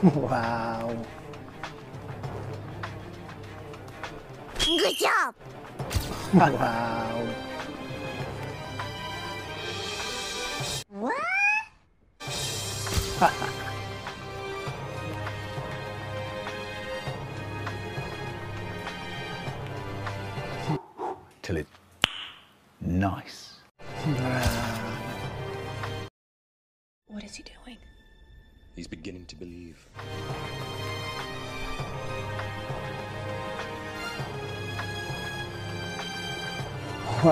Wow. Good job! Wow. What? Till it nice. What is he doing? He's beginning to believe. Wow.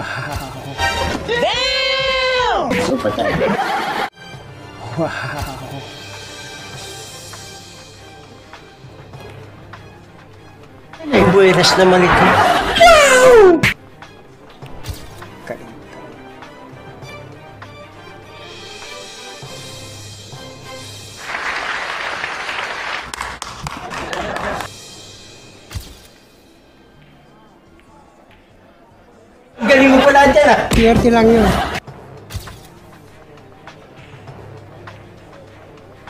Wow. May buweras naman ito. Galing. Galing mo pala dyan ah. Swerte lang yun.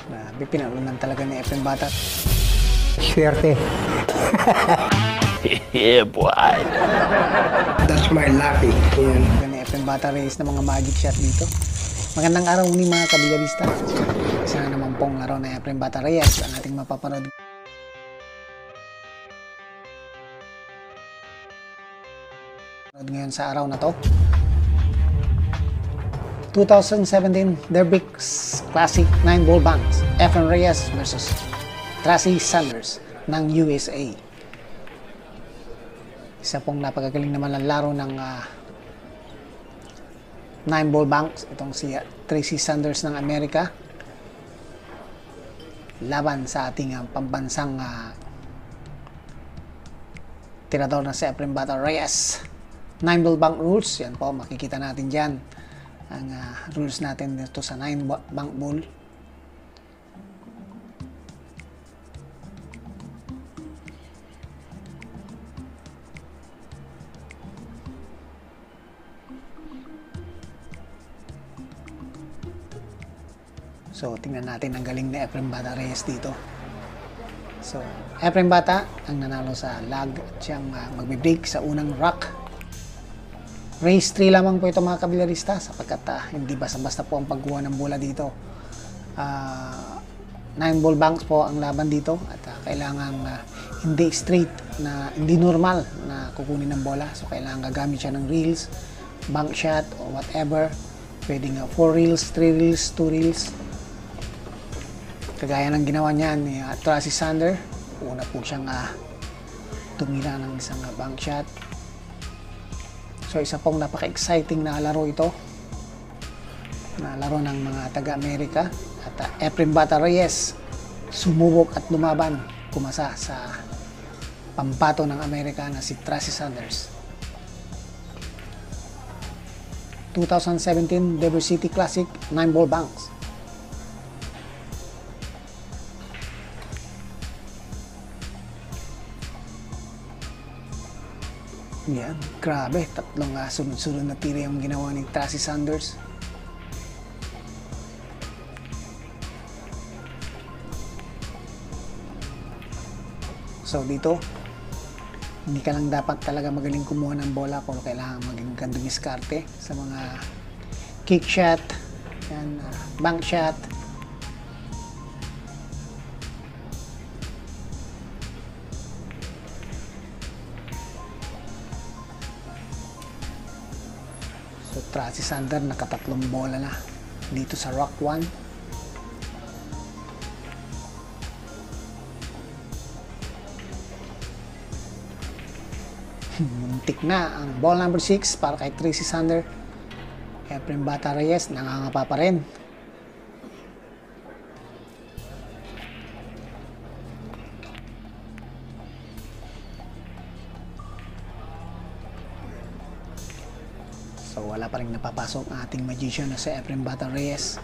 Grabe, pinalunan talaga ni Efren Bata. Swerte. Yeah, boy. That's my lucky. Yan. Ni Efren Bata Reyes na mga magic shot dito. Magandang araw ni mga kabilarista. Isa na naman pong araw na Efren Bata Reyes ang ating mapapanood. Ngayon sa araw na to. 2017 Derbics Classic 9-ball banks. Efren Reyes versus Tracy Sanders ng USA. Isa pong napagagaling naman ang laro ng 9-ball banks. Itong si Tracy Sanders ng Amerika. Laban sa ating pambansang tirador na si Efren Bata Reyes. 9-ball bank rules. Yan po, makikita natin dyan ang rules natin dito sa 9-bank ball. So, tingnan natin ang galing ni Efren Bata Reyes dito. So, Efren Bata ang nanalo sa lag at siyang magbe-break sa unang rock. Race 3 lamang po ito mga kabilarista sapagkat hindi basta-basta po ang pagkuha ng bola dito. 9-ball banks po ang laban dito at kailangan hindi straight na hindi normal na kukunin ng bola. So kailangan gagamit siya ng reels, bank shot o whatever. Pwedeng 4 reels, 3 reels, 2 reels. Kagaya ng ginawa niya ni Tracy Sanders. Una po siyang tumira ng isang bank shot. So isa pong napaka-exciting na laro ito. Na laro ng mga taga-Amerika. At Efren Bata Reyes sumubok at lumaban. Kumasa sa pampato ng Amerika na si Tracy Sanders. 2017 Diversity Classic 9-ball banks. Yan, grabe, tatlong sunod-sunod na tira yung ginawa ni Tracy Sanders. So dito, hindi ka lang dapat talaga magaling kumuha ng bola pero kailangan maging ka dumiskarte sa mga kick shot, yan, bank shot. So, Tracy Sanders nakatatlong bola na dito sa Rock 1. Muntik na ang ball number 6 para kay Tracy Sanders. Efren Bata Reyes nangangapa pa rin. So wala pa rin napapasok ang ating magician na si Efren Bata Reyes.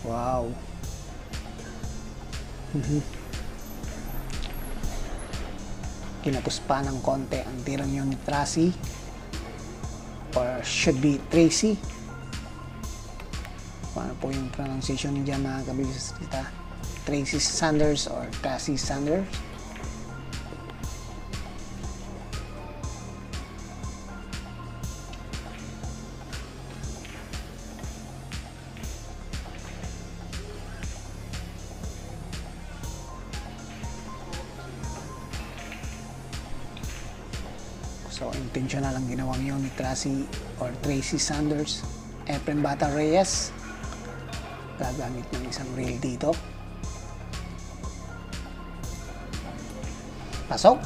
Wow. Kinapos pa ng konti ang tirang yun ni Tracy, or should be Tracy. Paano po yung pronunciation niya mga kabisita? Tracy Sanders or Tracy Sanders? So, intentional ang ginawang yun ni Tracy or Tracy Sanders. Efren Bata Reyes, gagamit ng isang reel dito. Pasok.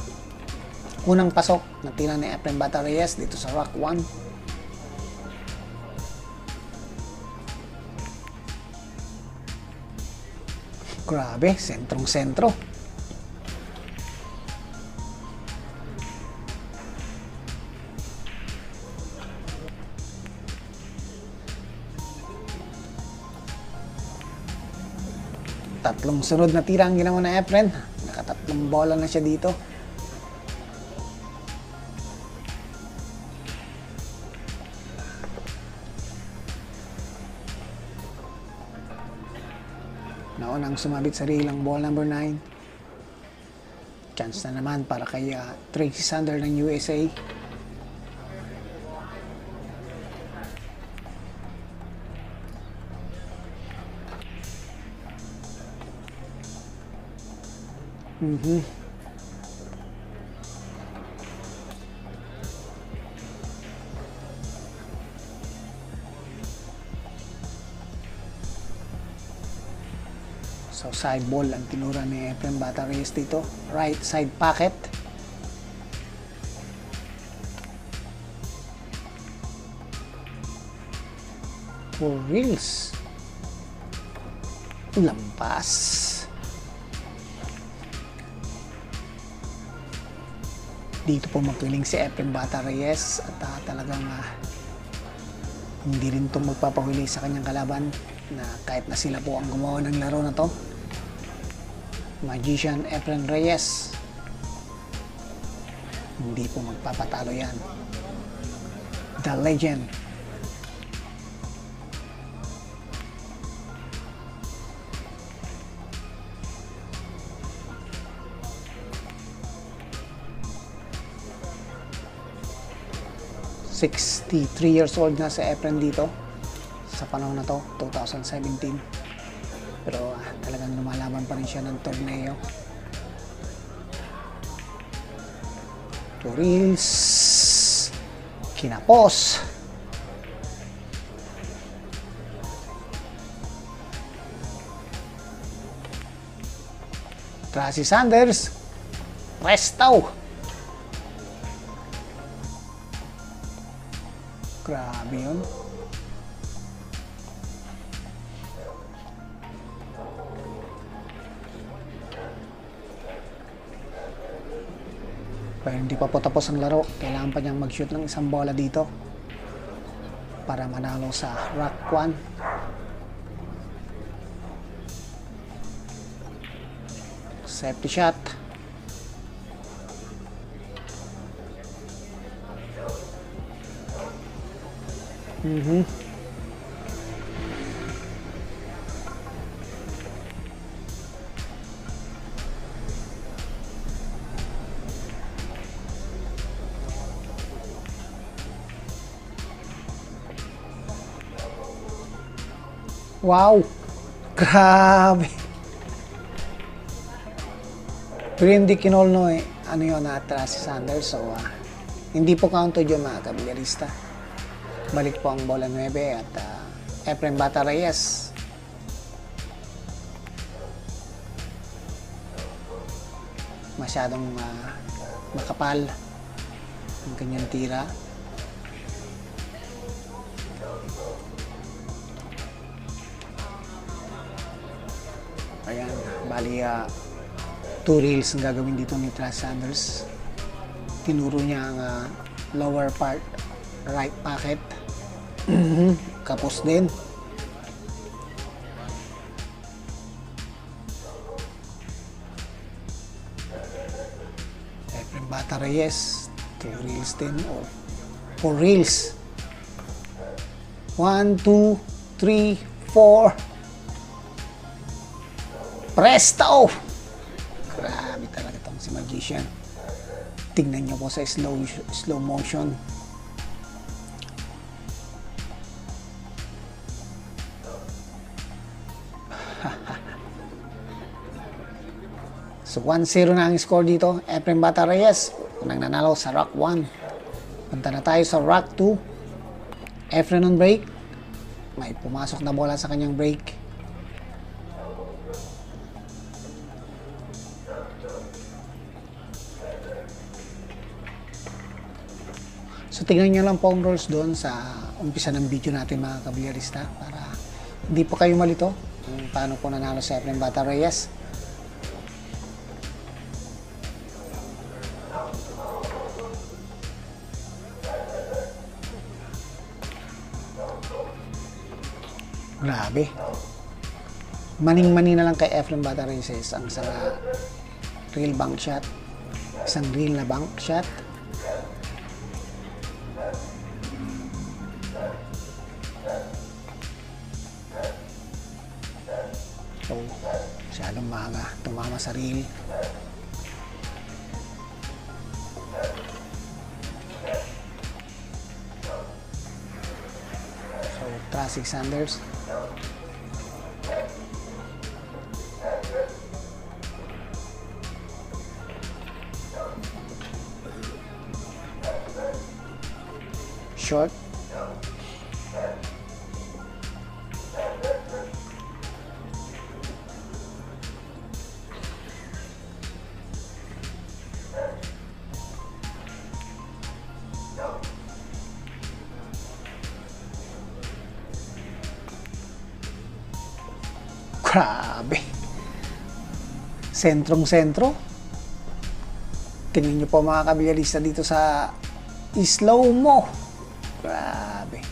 Unang pasok na tira ni Efren Bata Reyes dito sa Rock 1. Grabe, sentrong-sentro. Tatlong sunod na tira ang ginawa na Efren. Nakatatlong bola na siya dito. Naunang sumabit sa reel ang ball number 9. Chance na naman para kay Tracy Sanders ng USA. So side ball ang tinura ni Efren Bata Reyes dito. Right side pocket. For reels. Lampas. Dito po magpiling si Efren Bata Reyes at talagang hindi rin ito magpapahuli sa kanyang kalaban na kahit na sila po ang gumawa ng laro na to. Magician Efren Reyes, hindi po magpapatalo yan. The Legend. ...63 years old na si Efren dito sa panahon na to, 2017. Pero talagang lumalaban pa rin siya ng torneo. Reels. Kinapos. Tracy Sanders. Presto. Grabe yun. Pero hindi pa po tapos ang laro. Kailangan pa niyang mag-shoot ng isang bola dito para manalo sa Rock 1. Safety shot. Wow! Grabe! Pero hindi kinolno ano yun, Tracy Sanders. So, hindi po counted yun mga kabilyarista. Balik po ang bola 9 at Efren Bata Reyes. Masyadong makapal ang kanyang tira. Ayan, bali 2 reels ang gagawin dito ni Tracy Sanders. Tinuro niya ang lower part, right pocket. Kapos din. Efren Bata Reyes, 2 reels din or 4 reels. 1, 2, 3, 4. Presto! Grabe talaga itong si Magician. Tignan nyo po sa slow motion. So 1-0 na ang score dito. Efren Bata Reyes unang nanalo sa Rock 1. Punta na tayo sa Rock 2. Efren on break. May pumasok na bola sa kanyang break. So tingnan nyo lang po ang rules doon sa umpisa ng video natin mga kabilyarista para hindi po kayo malito kung paano po nanalo sa Efren Bata Reyes. Grabe. Maning-mani na lang kay Efren Bata Reyes ang isang real bank shot. Isang real na bank shot. So, masyadong maaga. Tumama sa reel. So, Traffic Sanders. Short. Grabe. Sentrong-sentro. Tingnan nyo po mga kabilyarista dito sa slow mo. Grabe.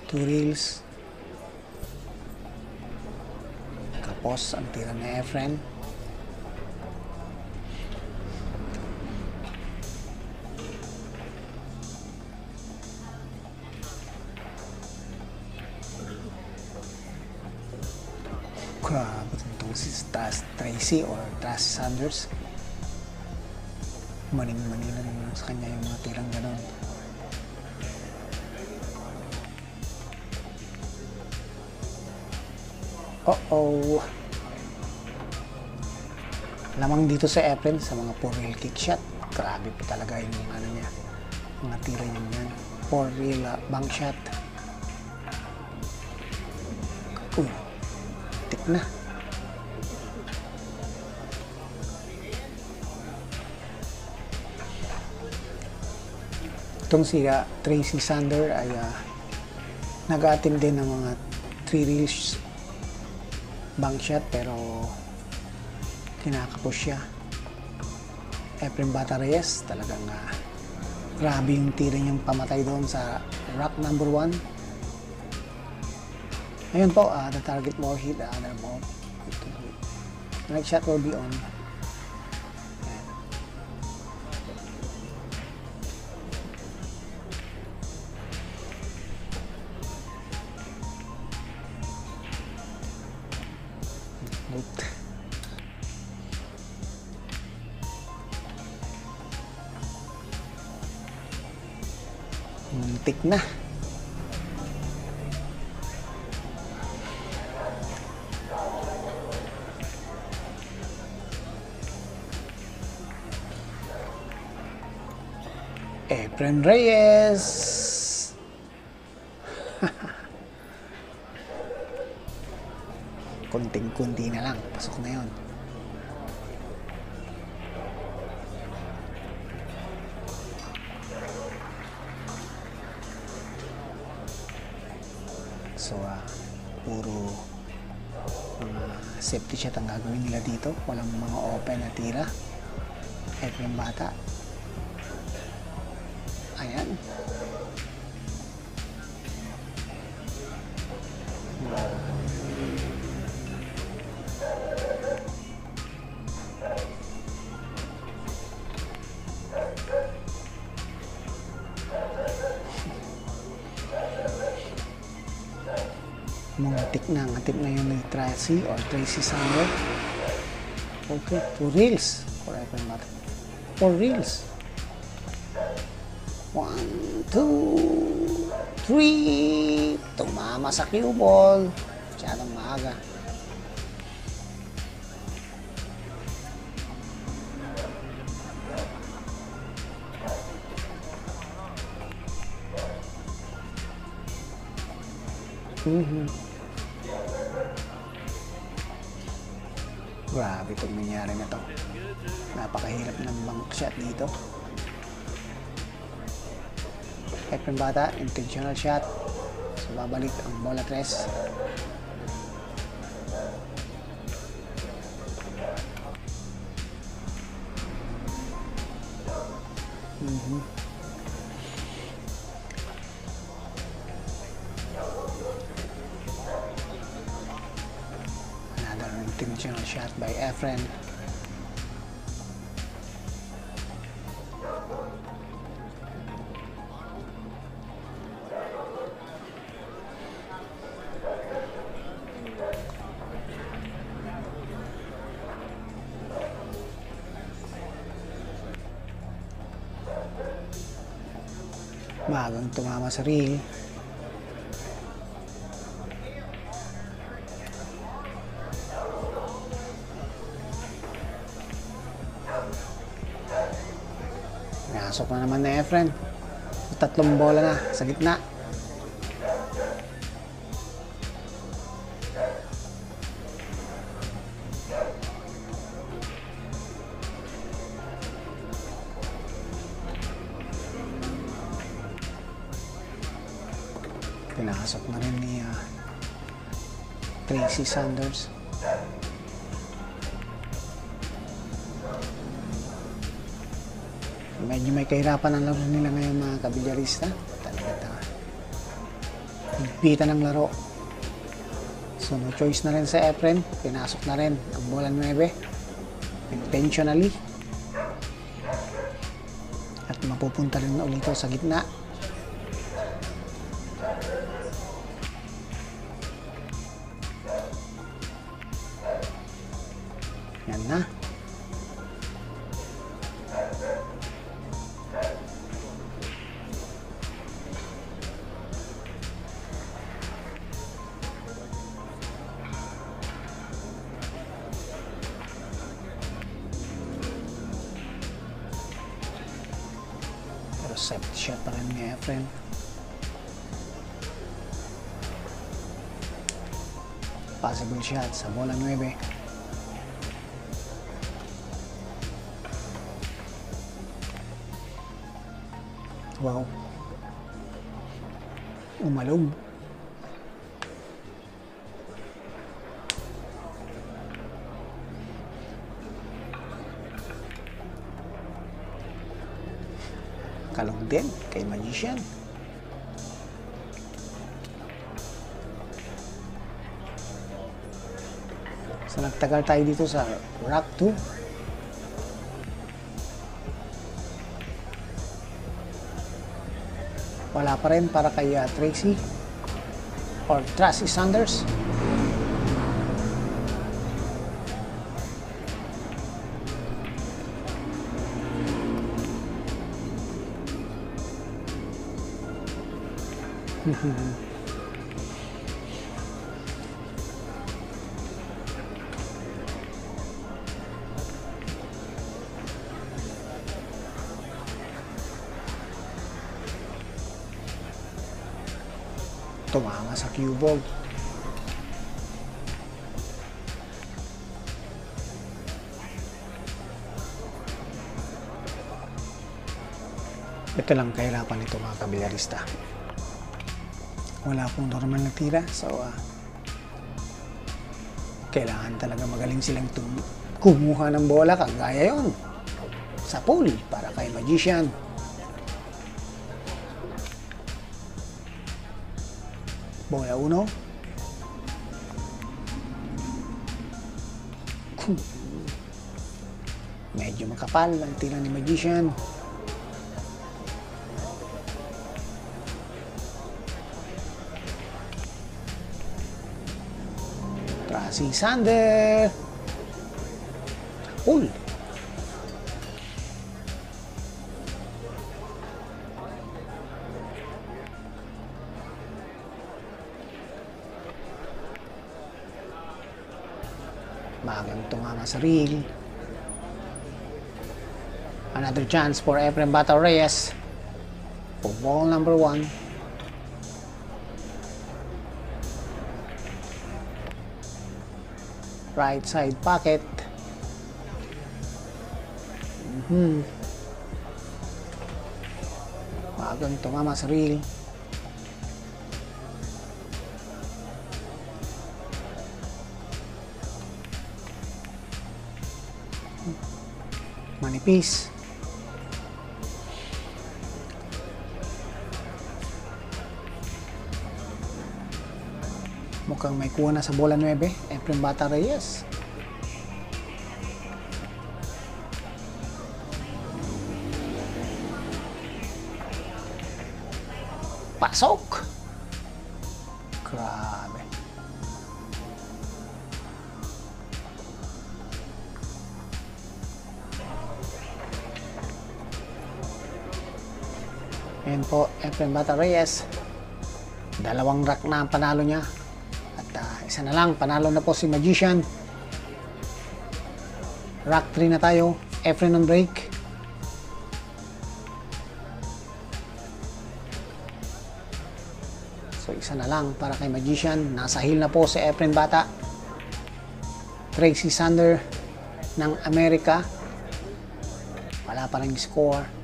Two reels. Tapos ang tira ni Efren. Grabe itong si Tracy or Tracy Sanders. Maning-mani na rin sa kanya yung mga tirang ganon. Uh-oh. Lamang dito sa Efren sa mga 4 reel kick shot. Grabe po talaga yung ano niya. Mga tira niya yan. 4 reel bank shot. Uy. Tik na. Itong si Tracy Sander ay nag-attempt din ng mga 3 reels bank shot pero kinakapos siya. Efren Bata Reyes talagang grabe yung tira niyang pamatay doon sa rock number 1. Ayun po, the target more hit, the other more. The next shot will be on. Note. Muntik na. Efren Reyes. Kunting-kunti na lang. Pasok na yun. So, puro safety shot ang gagawin nila dito. Walang mga open na tira. Efren Bata. Ayan. Muntik na ang atip na yun ni Tracy or Tracy Sander. Okay, 2 reels. Forever matter. 4 reels. 1, 2, 3. Tumama sa cue ball. Masyadong maaga. Grabe itong nangyari na to. Napakahirap ng bank shot dito. Efren Bata, intentional shot. So babalik ang bola 3. Another intentional shot by Efren. Magang tumama sa reel. Nasok na naman na Efren. 3 bola na sa gitna. Pinasok na rin ni Tracy Sanders. Medyo may kahirapan ang laro nila ngayon mga kabilyarista. Talaga higpitan ng laro. So no choice na rin sa Efren. Pinasok na rin ang bola 9. Intentionally. At mapupunta rin na ulit sa gitna. Yan na. Pero safety shot pa rin ni Efren. Possible shot sa bola 9. Wow. Umalog. Kalong din kay Magician. So nagtagal tayo dito sa Rock 2. Wala pa rin para kay Tracy or Tracy Sanders. Tumama sa cue ball. Ito lang kahirapan nito mga kabilyarista. Wala pong normal na tira. So, kailangan talaga magaling silang kumuha ng bola. Kagaya yun sa pool para kay Magician. Bola 1. Medyo makapal ang tira ni Magician. Tracy Sander. Cool. Bagang tumama sa reel. Another chance for Efren Bata Reyes for ball number 1. Right side pocket. Bagang tumama sa reel. Manipis. Mukhang may kuha na sa bola 9, Efren Bata Reyes. Pasok! Grabe. Ayan po, Efren Bata Reyes. 2 rack na ang panalo niya. At isa na lang, panalo na po si Magician. Rack 3 na tayo. Efren on break. So isa na lang para kay Magician. Nasa heel na po si Efren Bata. Tracy Sander ng Amerika. Wala pa rin score.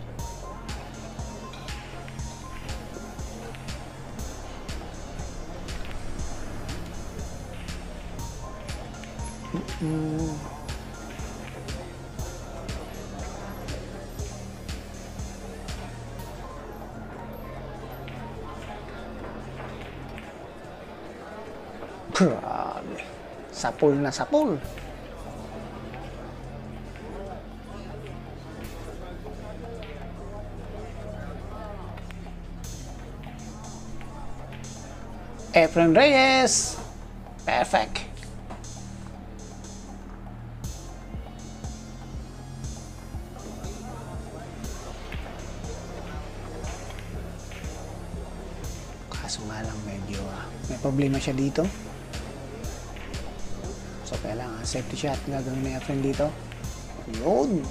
Grabe. Sapul na sapul. Efren Reyes. Perfect. Kaso nga lang medyo may problema siya dito. So kailangan safety shot gagawin ni Efren dito. Yun.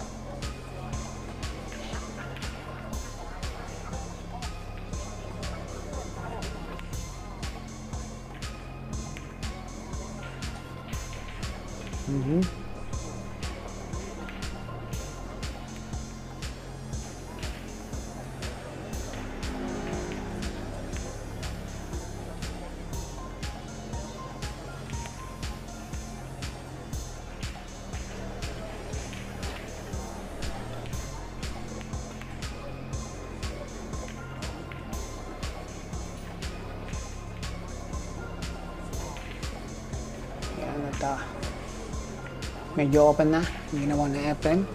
Medyo open na yung ginawa na Efren.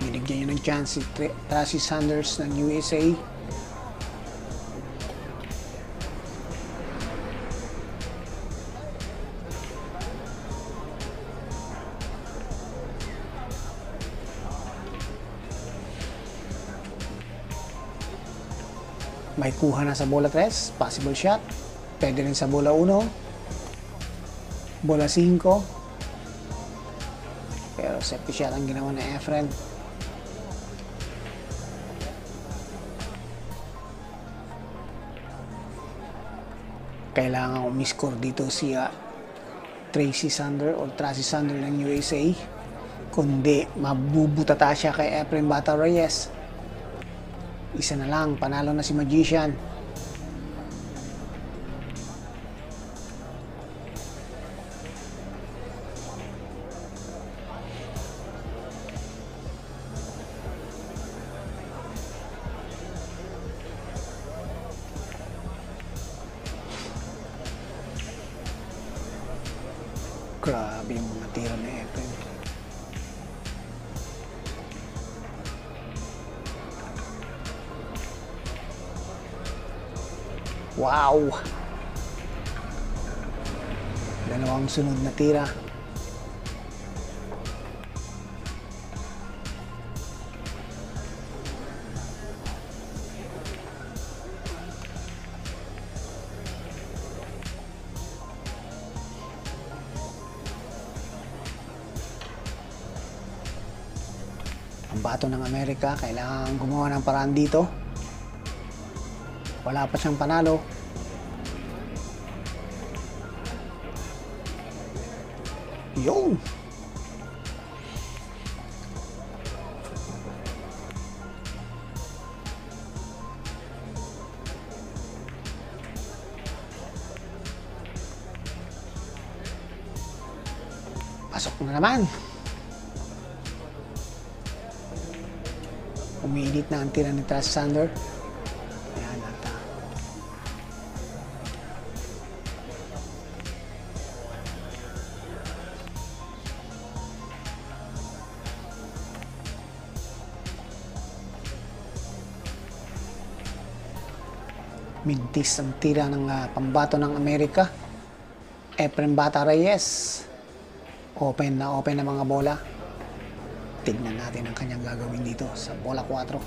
Binigyan niya ng chance si Tracy Sanders ng USA. May kuha na sa bola 3, possible shot. Pwede rin sa bola 1, bola 5. Pero safety shot ang ginawa ni Efren. Kailangan umiscore dito si Tracy Sander o Tracy Sander ng USA. Kundi mabubutata siya kay Efren Bata Reyes. Isa na lang, panalo na si Magician. Grabe yung mga tira ni Efren. Wow! Dalawang sunod na tira. Ang bato ng Amerika, kailangan gumawa ng paraan dito. Wala pa siyang panalo. Yun! Pasok na naman. Umiinit na ang tira ni Sander. Ayan, at mintis ang tira ng pambato ng Amerika. Efren Bata Reyes. Open na mga bola. Tignan natin ang kanyang gagawin dito sa bola 4.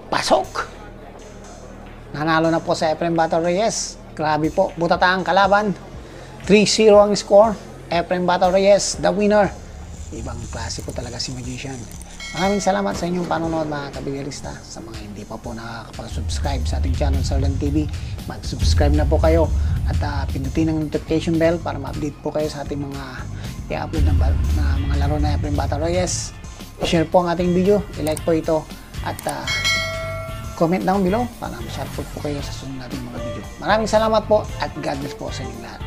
Pasok! Nanalo na po sa Efren Bata Reyes. Grabe po, butata ang kalaban. 3-0 ang score. Efren Bata Reyes, the winner. Ibang klase po talaga si Magician. Maraming salamat sa inyong panonood mga kabigarista. Sa mga hindi pa po nakakapag-subscribe sa ating channel Sarlan TV, mag-subscribe na po kayo at pindutin ang notification bell para ma-update po kayo sa ating mga i-upload na mga laro na Efren Bata Reyes. I-share po ang ating video, i-like po ito at comment down below para ma-share po kayo sa sunod nating mga video. Maraming salamat po at God bless po sa inyong lahat.